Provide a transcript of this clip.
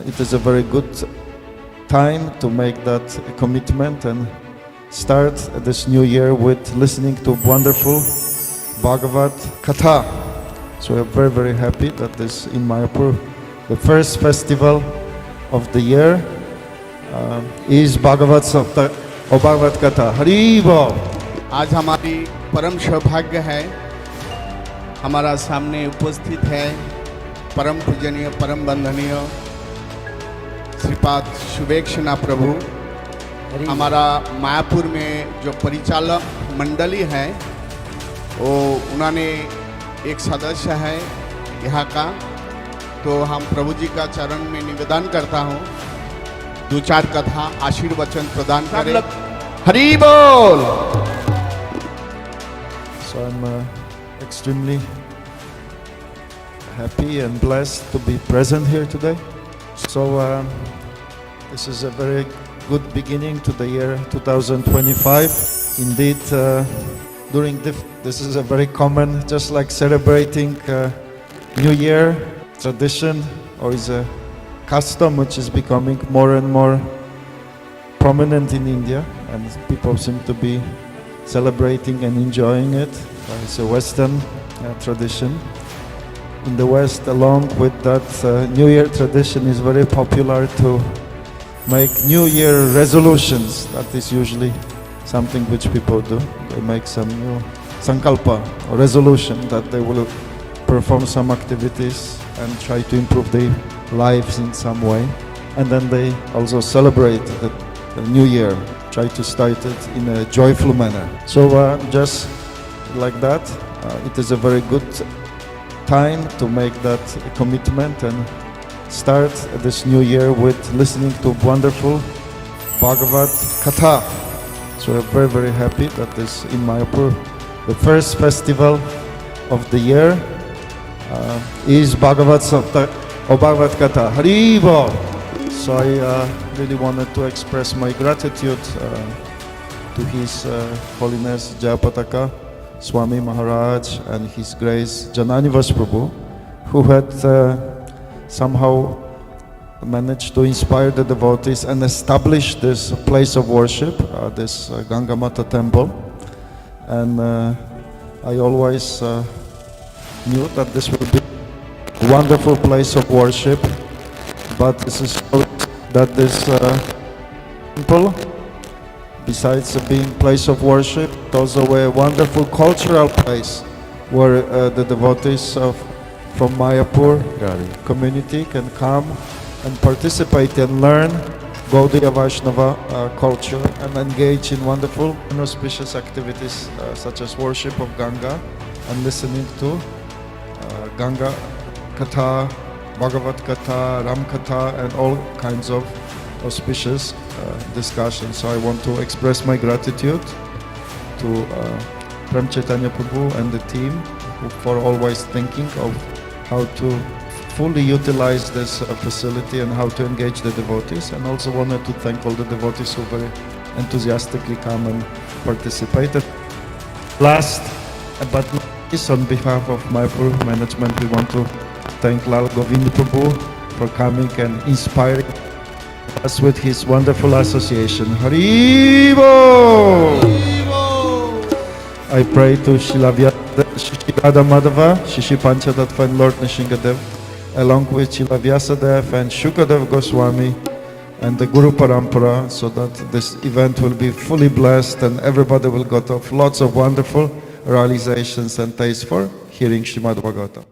It is a very good time to make that commitment and start this new year with listening to wonderful Bhagavad Katha. So we're very, very happy that this in Mayapur, the first festival of the year is Bhagavad Sapta or Bhagavad Katha. Hari Bol! आज हमारी परम सौभाग्य है, हमारा सामने उपस्थित है परम पूजनीय परम वंदनीय श्रीपाद सुभेक्षना प्रभु। हमारा मायापुर में जो परिचालक मंडली है वो उन्होंने एक सदस्य है यहाँ का, तो हम प्रभु जी का चरण में निवेदन करता हूँ दो चार कथा आशीर्वचन प्रदान करें। हरि बोल। So I'm extremely happy and blessed to be present here today. So this is a very good beginning to the year 2025. Indeed, this is a very common, just like celebrating New Year tradition, or is a custom which is becoming more and more prominent in India, and people seem to be celebrating and enjoying it. It's a Western tradition. In the West, along with that New Year tradition, is very popular to make New Year resolutions. That is usually something which people do. They make some new sankalpa or resolution that they will perform some activities and try to improve their lives in some way. And then they also celebrate the New Year, try to start it in a joyful manner. So just like that, it is a very good time to make that commitment and start this new year with listening to wonderful Bhagavad Katha. So we're very, very happy that this in Mayapur, the first festival of the year is Bhagavad Sapta or Bhagavad Katha. Hari Bol! So I really wanted to express my gratitude to His Holiness Jayapataka Swami Maharaj and His Grace Jananivas Prabhu, who had somehow managed to inspire the devotees and establish this place of worship, this Ganga Mata temple. And I always knew that this would be a wonderful place of worship, but this is that this temple, besides being place of worship, it's also a wonderful cultural place where the devotees from Mayapur community can come and participate and learn Gaudiya Vaishnava culture and engage in wonderful and auspicious activities such as worship of Ganga and listening to Ganga Katha, Bhagavad Katha, Ram Katha, and all kinds of auspicious discussions. So I want to express my gratitude to Prem Chaitanya Prabhu and the team for always thinking of how to fully utilize this facility and how to engage the devotees. And also wanted to thank all the devotees who very enthusiastically come and participated. Last but not least, on behalf of Mayapur management, we want to thank LalGovindDas Prabhu for coming and inspiring us with his wonderful association. Hari Bol! I pray to Shri Radha Madhava, Shishi Panchatattva and Lord Nishingadev, along with Srila Vyasadev and Shukadev Goswami and the Guru Parampara, so that this event will be fully blessed and everybody will get off lots of wonderful realizations and taste for hearing Srimad Bhagavatam.